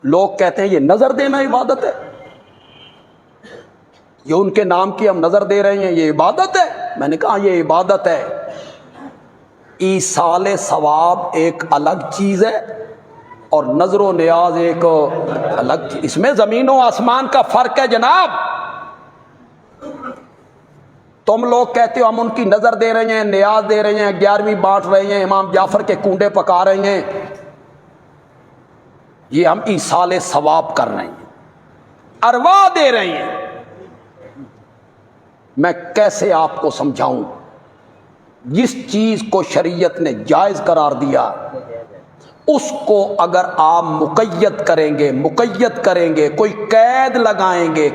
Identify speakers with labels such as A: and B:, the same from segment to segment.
A: لوگ کہتے ہیں یہ نظر دینا عبادت ہے، یہ ان کے نام کی ہم نظر دے رہے ہیں، یہ عبادت ہے؟ میں نے کہا یہ عبادت ہے، ایصال ثواب ایک الگ چیز ہے اور نظر و نیاز ایک الگ چیز، اس میں زمین و آسمان کا فرق ہے جناب۔ تم لوگ کہتے ہو ہم ان کی نظر دے رہے ہیں، نیاز دے رہے ہیں، 11ویں بانٹ رہے ہیں، امام جعفر کے کنڈے پکا رہے ہیں، یہ ہم ایصال ثواب کر رہے ہیں، ارواح دے رہے ہیں۔ میں کیسے آپ کو سمجھاؤں؟ جس چیز کو شریعت نے جائز قرار دیا اس کو اگر آپ مقید کریں گے، کوئی قید لگائیں گے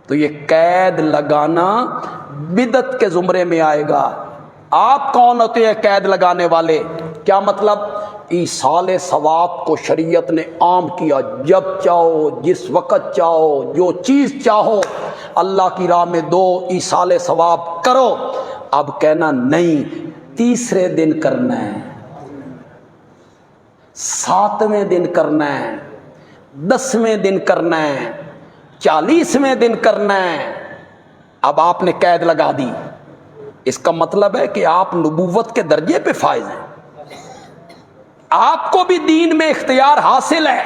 A: تو یہ قید لگانا بدعت کے زمرے میں آئے گا۔ آپ کون ہوتے ہیں قید لگانے والے؟ کیا مطلب؟ ایصال ثواب کو شریعت نے عام کیا، جب چاہو، جس وقت چاہو، جو چیز چاہو اللہ کی راہ میں دو، ایصال ثواب کرو۔ اب کہنا نہیں، تیسرے دن کرنا ہے، 7ویں دن کرنا ہے، 10ویں دن کرنا ہے، 40ویں دن کرنا ہے، اب آپ نے قید لگا دی۔ اس کا مطلب ہے کہ آپ نبوت کے درجے پہ فائز ہیں، آپ کو بھی دین میں اختیار حاصل ہے۔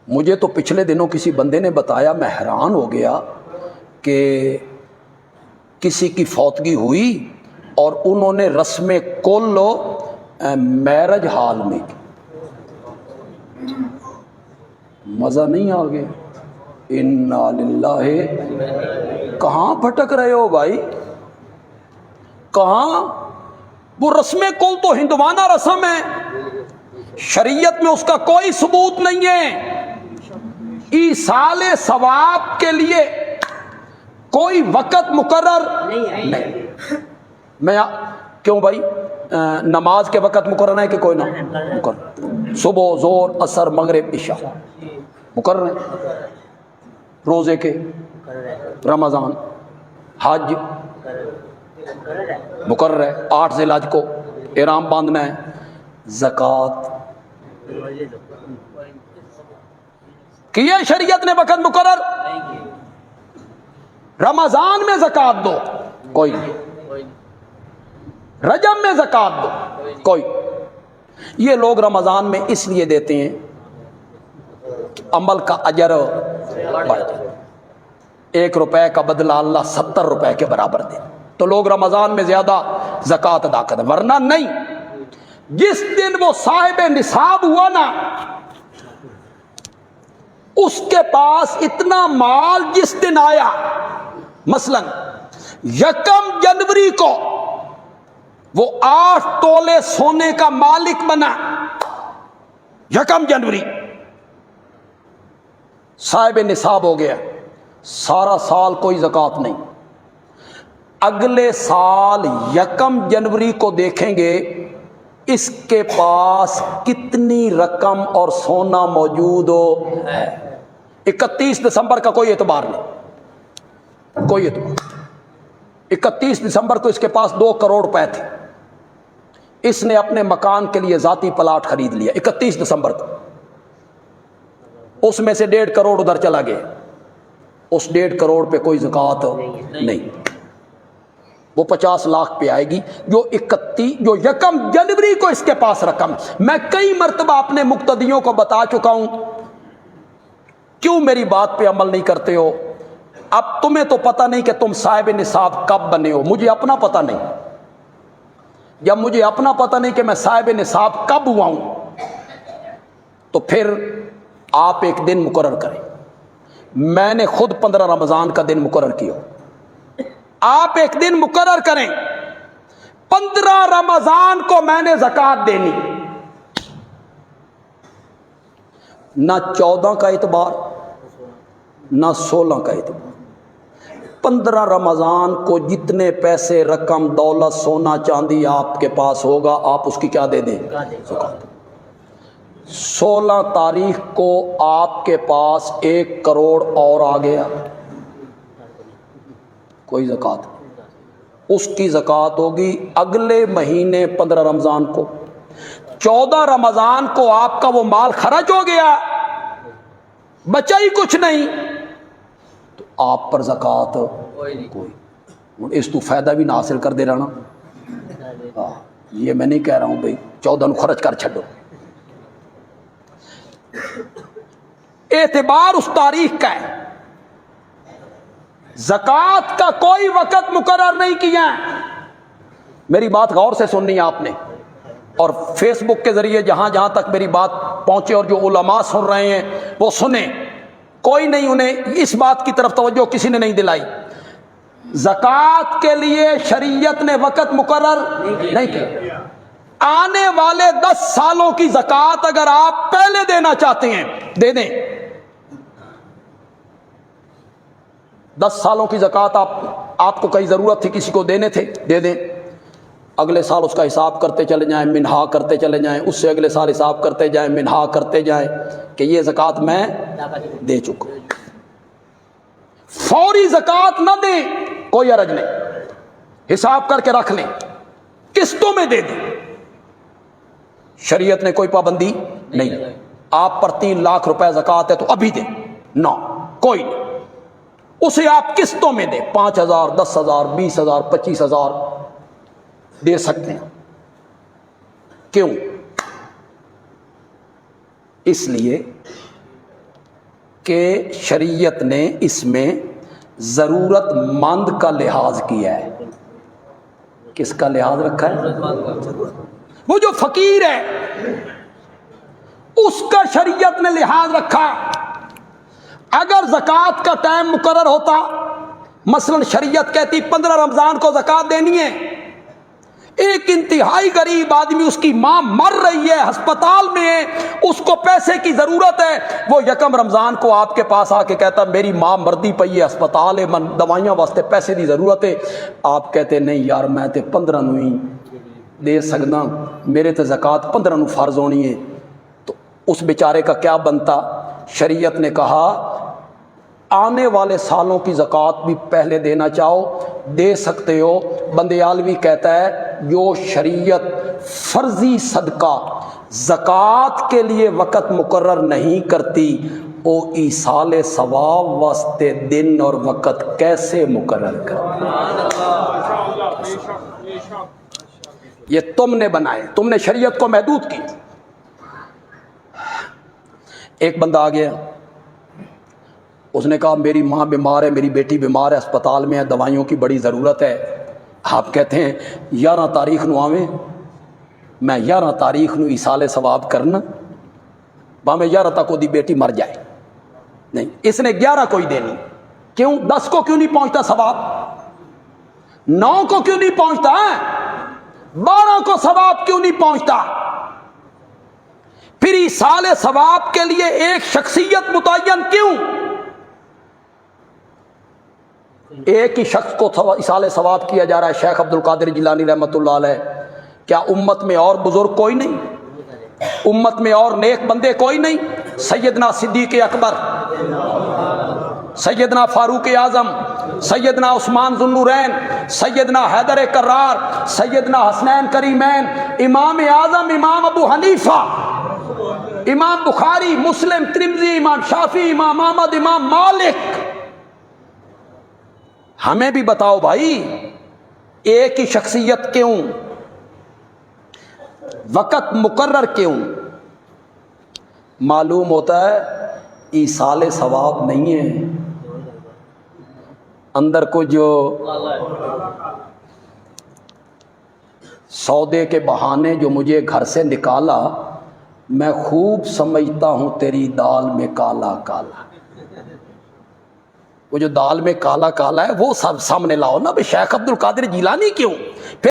A: مجھے تو پچھلے دنوں کسی بندے نے بتایا، میں حیران ہو گیا کہ کسی کی فوتگی ہوئی اور انہوں نے رسم کل میرج ہال میں کی۔ مزہ نہیں آ گیا؟ انا للہ، کہاں بھٹک رہے ہو بھائی؟ کہاں؟ وہ رسم کل تو ہندوانہ رسم ہے، شریعت میں اس کا کوئی ثبوت نہیں ہے۔ ایصال ثواب کے لیے کوئی وقت مقرر نہیں۔ میں کیوں بھائی؟ نماز کے وقت مقرر ہے کہ کوئی نہ مقرر؟ صبح، ظہر، عصر، مغرب، عشاء مقرر ہے۔ روزے کے، رمضان، حج مقرر ہے، 8 ذی الحج کو احرام باندھنا ہے۔ زکوٰۃ کیے شریعت نے وقت مقرر؟ رمضان میں زکوٰۃ دو، کوئی نہیں۔ رجب میں زکوٰۃ دو، کوئی۔ یہ لوگ رمضان میں اس لیے دیتے ہیں عمل کا اجر بڑھ جائے، 1 روپے کا بدلہ اللہ 70 روپے کے برابر دے، تو لوگ رمضان میں زیادہ زکوٰۃ ادا کرتے، ورنہ نہیں۔ جس دن وہ صاحب نصاب ہوا نا، اس کے پاس اتنا مال جس دن آیا، مثلا 1 جنوری کو وہ 8 تولے سونے کا مالک بنا، 1 جنوری صاحب نصاب ہو گیا، سارا سال کوئی زکوٰۃ نہیں۔ اگلے سال 1 جنوری کو دیکھیں گے اس کے پاس کتنی رقم اور سونا موجود ہے۔ 31 دسمبر کا کوئی اعتبار نہیں، کوئی اعتبار۔ 31 دسمبر کو اس کے پاس 2 کروڑ روپے تھے، اس نے اپنے مکان کے لیے ذاتی پلاٹ خرید لیا 31 دسمبر کو، اس میں سے 1.5 کروڑ ادھر چلا گیا، اس 1.5 کروڑ پہ کوئی زکوٰۃ نہیں، وہ 50 لاکھ پہ آئے گی، جو 1 جنوری کو اس کے پاس رقم۔ میں کئی مرتبہ اپنے مقتدیوں کو بتا چکا ہوں، کیوں میری بات پہ عمل نہیں کرتے ہو؟ اب تمہیں تو پتہ نہیں کہ تم صاحب نصاب کب بنے ہو، مجھے اپنا پتہ نہیں۔ جب مجھے اپنا پتہ نہیں کہ میں صاحب نصاب کب ہوا ہوں، تو پھر آپ ایک دن مقرر کریں۔ میں نے خود 15 رمضان کا دن مقرر کیا، آپ ایک دن مقرر کریں، 15 رمضان کو میں نے زکوٰۃ دینی، نہ 14 کا اعتبار نہ 16 کا اعتبار۔ 15 رمضان کو جتنے پیسے، رقم، دولت، سونا چاندی آپ کے پاس ہوگا، آپ اس کی کیا دے دیں؟ زکوٰۃ۔ 16 تاریخ کو آپ کے پاس 1 کروڑ اور آ گیا، کوئی زکوٰۃ نہیں، اس کی زکوٰۃ ہوگی اگلے مہینے 15 رمضان کو۔ 14 रमजान को आपका वो माल खर्च हो गया, बचा ही कुछ नहीं, तो आप पर ज़कात कोई इस तो फायदा भी ना हासिल कर दे रहना। ये मैं नहीं कह रहा हूं भाई 14 खर्च कर छो। एतबार उस तारीख का है, ज़कात का कोई वक़्त मुकर्रर नहीं किया है। मेरी बात गौर से सुननी है आपने, और फेसबुक के जरिए जहां जहां तक मेरी बात पहुंचे और जो उलमा सुन रहे हैं वो सुने, कोई नहीं उन्हें इस बात की तरफ तवज्जो किसी ने नहीं दिलाई। ज़कात के लिए शरीयत ने वक़्त मुकर्रर नहीं किया। आने वाले 10 सालों की ज़कात अगर आप पहले देना चाहते हैं दे दें। 10 सालों की ज़कात आपको कहीं ज़रूरत थी, किसी को देने थे, दे दें। अगले साल उसका हिसाब करते चले जाएं, मिन्हा करते चले जाएं, उससे अगले साल हिसाब करते जाएं, मिन्हा करते जाएं कि ये ज़कात मैं दे चुका। फौरी ज़कात ना दें, कोई हरज नहीं, हिसाब करके रख लें, किस्तों में दे दें, शरीयत ने कोई पाबंदी नहीं। आप पर 3 लाख रुपए ज़कात है तो अभी दें ना, कोई नहीं, उसे आप किस्तों में दें, 5,000, 10,000, 20,000, 25,000 दे सकते हैं। क्यों? इसलिए कि शरीयत ने इसमें ज़रूरतमंद का लिहाज किया है। किसका लिहाज रखा है? वो जो फकीर है उसका शरीयत ने लिहाज रखा। अगर ज़कात का टाइम मुकर्रर होता, मसलन शरीयत कहती 15 रमज़ान को ज़कात देनी है, एक इंतहाई गरीब आदमी, उसकी मां मर रही है, अस्पताल में है, उसको पैसे की जरूरत है, वो यकम रमजान को आपके पास आके कहता मेरी मां मरदी पई है, अस्पताल है, दवाइयां वास्ते पैसे की जरूरत है। आप कहते नहीं यार मैं तो 15 नूं ही दे सकदा, मेरे तो ज़कात 15 नूं फर्ज होनी है, तो उस बेचारे का क्या बनता? शरीयत ने कहा आने वाले सालों की ज़कात भी पहले देना चाहो दे सकते हो। बंदयालवी कहता है जो शरीयत फर्जी सदका ज़कात के लिए वक़्त मुकर्रर नहीं करती, वो ईसाले सवाब वास्ते दिन और वक़्त कैसे मुकर्रर कर? ये तुमने बनाए, तुमने शरीयत को महदूद की। एक बंदा आ गया, उसने कहा मेरी माँ बीमार है, मेरी बेटी बीमार है, अस्पताल में है, दवाइयों की बड़ी ज़रूरत है। आप कहते हैं 11 तारीख नूं आवे, मैं 11 तारीख नूं ईसाले सवाब करना, भावें 11 तक वो बेटी मर जाए। नहीं, इसने 11 को ही देनी। क्यों? 10 को क्यों नहीं पहुंचता सवाब? 9 को क्यों नहीं पहुंचता? 12 को सवाब क्यों नहीं पहुंचता? फिर ईसाले सवाब के लिए एक शख्सियत मुतय्यन क्यों? एक ही शख्स को इसाले सवाब किया जा रहा है, शेख अब्दुल कादिर जिलानी रहमतुल्लाह अलैह। क्या उम्मत में और बुजुर्ग कोई नहीं? उम्मत में और नेक बंदे कोई नहीं? सैयदना सिद्दीक अकबर, सैयदना फारूक आजम, सैयदना उस्मान ज़ुन्नुरैन, सैयदना हैदर कर्रार, सैयदना हसनैन करीमैन, इमाम आजम इमाम अबू हनीफा, इमाम बुखारी, मुस्लिम, तिरमिज़ी, इमाम शाफी, इमाम अहमद, इमाम मालिक। हमें भी बताओ भाई, एक ही शख्सियत क्यों? वक़्त मुकर्रर क्यों? मालूम होता है ईसाले सवाब नहीं है, अंदर को जो सौदे के बहाने जो मुझे घर से निकाला, मैं खूब समझता हूं तेरी दाल में काला काला। वो जो दाल में काला काला है वो सब सामने लाओ ना। भाई शेख अब्दुल कादिर जिलानी क्यों?